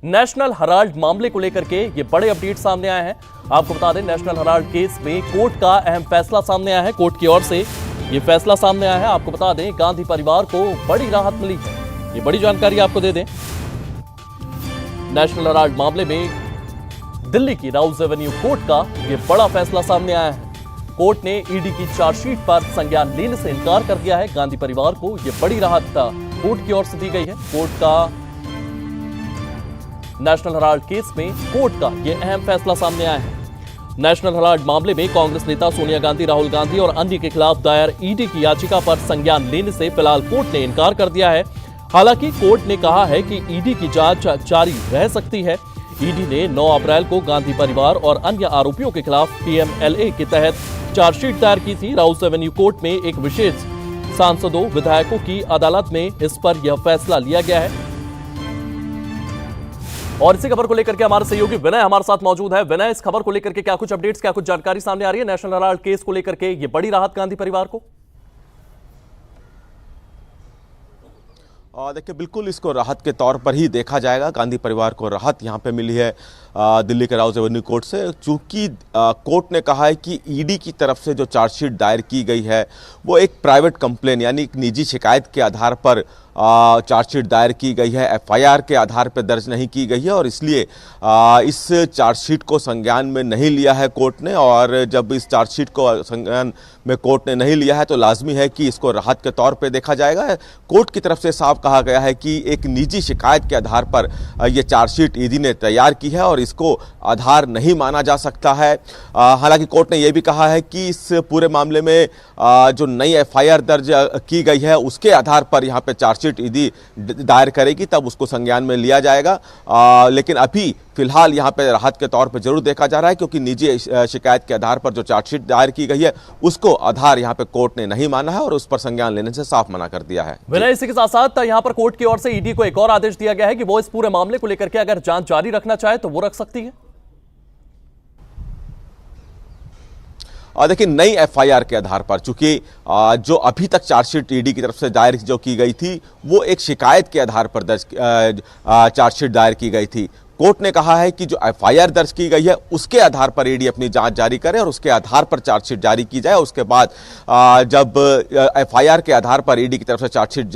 National Herald मामले को लेकर के ये बड़े अपडेट सामने आए हैं। आपको बता दें, नेशनल हेराल्ड केस में कोर्ट का अहम फैसला सामने आया है। कोर्ट की ओर से ये फैसला सामने आया है। आपको बता दें, गांधी परिवार को बड़ी राहत मिली है। ये बड़ी जानकारी आपको दे दें। नेशनल हेराल्ड मामले में दिल्ली की राउज एवेन्यू कोर्ट का ये बड़ा फैसला सामने आया है। कोर्ट ने ईडी की चार्जशीट पर संज्ञान लेने से इनकार कर दिया है। गांधी परिवार को यह बड़ी राहत कोर्ट की ओर से दी गई है। कोर्ट का नेशनल हेराल्ड केस में कोर्ट का यह अहम फैसला सामने आया है। नेशनल हेराल्ड मामले में कांग्रेस नेता सोनिया गांधी, राहुल गांधी और अन्य के खिलाफ दायर ईडी की याचिका पर संज्ञान लेने से फिलहाल कोर्ट ने इनकार कर दिया है। हालांकि कोर्ट ने कहा है कि ईडी की जांच जारी रह सकती है। ईडी ने 9 अप्रैल को गांधी परिवार और अन्य आरोपियों के खिलाफ पीएमएलए के तहत चार्जशीट दायर की थी। राउस एवेन्यू कोर्ट में एक विशेष सांसदों विधायकों की अदालत में इस पर यह फैसला लिया गया है। और इसी खबर को लेकर के हमारे सहयोगी विनय हमारे साथ मौजूद है। विनय, इस खबर को लेकर के क्या कुछ अपडेट्स, क्या कुछ जानकारी सामने आ रही है? नेशनल हेराल्ड केस को लेकर के ये बड़ी राहत गांधी परिवार को। देखिए, बिल्कुल इसको राहत के तौर पर ही देखा जाएगा। गांधी परिवार को राहत यहाँ पे मिली है दिल्ली के राउज एवेन्यू कोर्ट से, चूंकि कोर्ट ने कहा है कि ईडी की तरफ से जो चार्जशीट दायर की गई है वो एक प्राइवेट कंप्लेन यानी एक निजी शिकायत के आधार पर चार्जशीट दायर की गई है, एफआईआर के आधार पर दर्ज नहीं की गई है और इसलिए इस चार्जशीट को संज्ञान में नहीं लिया है कोर्ट ने। और जब इस चार्जशीट को संज्ञान में कोर्ट ने नहीं लिया है तो लाजमी है कि इसको राहत के तौर पे देखा जाएगा। कोर्ट की तरफ से साफ कहा गया है कि एक निजी शिकायत के आधार पर यह चार्जशीट ईडी ने तैयार की है और इसको आधार नहीं माना जा सकता है। हालांकि कोर्ट ने यह भी कहा है कि इस पूरे मामले में जो नई एफआईआर दर्ज की गई है उसके आधार पर यहाँ पे चार्जशीट ईडी दायर करेगी, तब उसको संज्ञान में लिया जाएगा। लेकिन अभी फिलहाल यहाँ पे राहत के तौर पे जरूर देखा जा रहा है, क्योंकि निजी शिकायत के आधार पर जो चार्जशीट दायर की गई है उसको आधार यहाँ पे कोर्ट ने नहीं माना है और उस पर संज्ञान लेने से साफ मना कर दिया है। विनय, इसी के साथ साथ यहाँ पर कोर्ट की ओर से ईडी को एक और आदेश दिया गया है कि वो इस पूरे मामले को लेकर के अगर जांच जारी रखना चाहे तो वो रख सकती है। देखिए, नई एफआईआर के आधार पर, चूंकि जो अभी तक चार्जशीट ईडी की तरफ से दायर जो की गई थी वो एक शिकायत के आधार पर दर्ज चार्जशीट दायर की गई थी। कोर्ट ने कहा है कि जो एफआईआर दर्ज की गई है उसके आधार पर ईडी अपनी जांच जारी करे और उसके आधार पर चार्जशीट जारी की जाए। उसके बाद जब एफआईआर के आधार पर ईडी की तरफ से चार्जशीट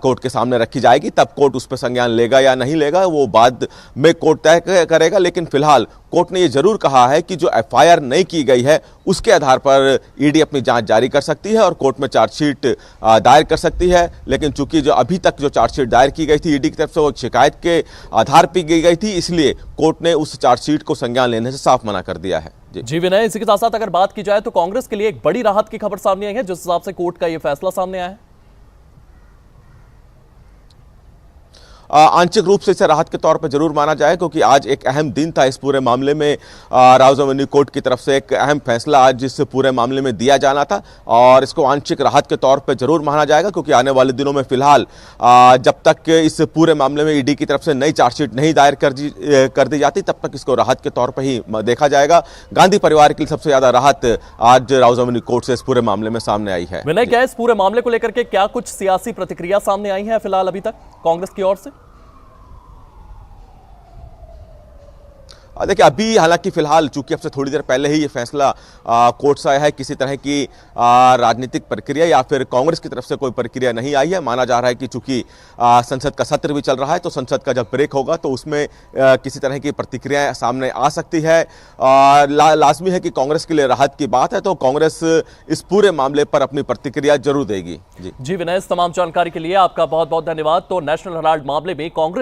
कोर्ट के सामने रखी जाएगी तब कोर्ट उस पर संज्ञान लेगा या नहीं लेगा वो बाद में कोर्ट तय करेगा। लेकिन फिलहाल कोर्ट ने ये जरूर कहा है कि जो एफआईआर नहीं की गई है उसके आधार पर ईडी अपनी जांच जारी कर सकती है और कोर्ट में चार्जशीट दायर कर सकती है। लेकिन चूंकि जो अभी तक जो चार्जशीट दायर की गई थी ईडी की तरफ से वो शिकायत के आधार पर की गई थी, इसलिए कोर्ट ने उस चार्जशीट को संज्ञान लेने से साफ मना कर दिया है। जी विनय, इसी के साथ साथ अगर बात की जाए तो कांग्रेस के लिए एक बड़ी राहत की खबर सामने आई है जिस हिसाब से कोर्ट का यह फैसला सामने आया है। आंशिक रूप से इसे राहत के तौर पर जरूर माना जाए, क्योंकि आज एक अहम दिन था इस पूरे मामले में। राउज एवेन्यू कोर्ट की तरफ से एक अहम फैसला आज इस पूरे मामले में दिया जाना था और इसको आंशिक राहत के तौर पर जरूर माना जाएगा, क्योंकि आने वाले दिनों में फिलहाल जब तक इस पूरे मामले में ईडी की तरफ से नई चार्जशीट नहीं दायर कर दी जाती तब तक इसको राहत के तौर पर ही देखा जाएगा। गांधी परिवार के लिए सबसे ज्यादा राहत आज राउज एवेन्यू कोर्ट से इस पूरे मामले में सामने आई है। विनय, क्या इस पूरे मामले को लेकर के क्या कुछ सियासी प्रतिक्रिया सामने आई है फिलहाल अभी तक कांग्रेस की ओर से? देखिए, अभी हालांकि फिलहाल चूंकि अब से थोड़ी देर पहले ही ये फैसला कोर्ट से आया है, किसी तरह की राजनीतिक प्रक्रिया या फिर कांग्रेस की तरफ से कोई प्रक्रिया नहीं आई है। माना जा रहा है कि चूंकि संसद का सत्र भी चल रहा है तो संसद का जब ब्रेक होगा तो उसमें किसी तरह की प्रतिक्रिया सामने आ सकती है। लाजमी है कि कांग्रेस के लिए राहत की बात है तो कांग्रेस इस पूरे मामले पर अपनी प्रतिक्रिया जरूर देगी। जी विनय, इस तमाम जानकारी के लिए आपका बहुत बहुत धन्यवाद। तो नेशनल हेराल्ड मामले में कांग्रेस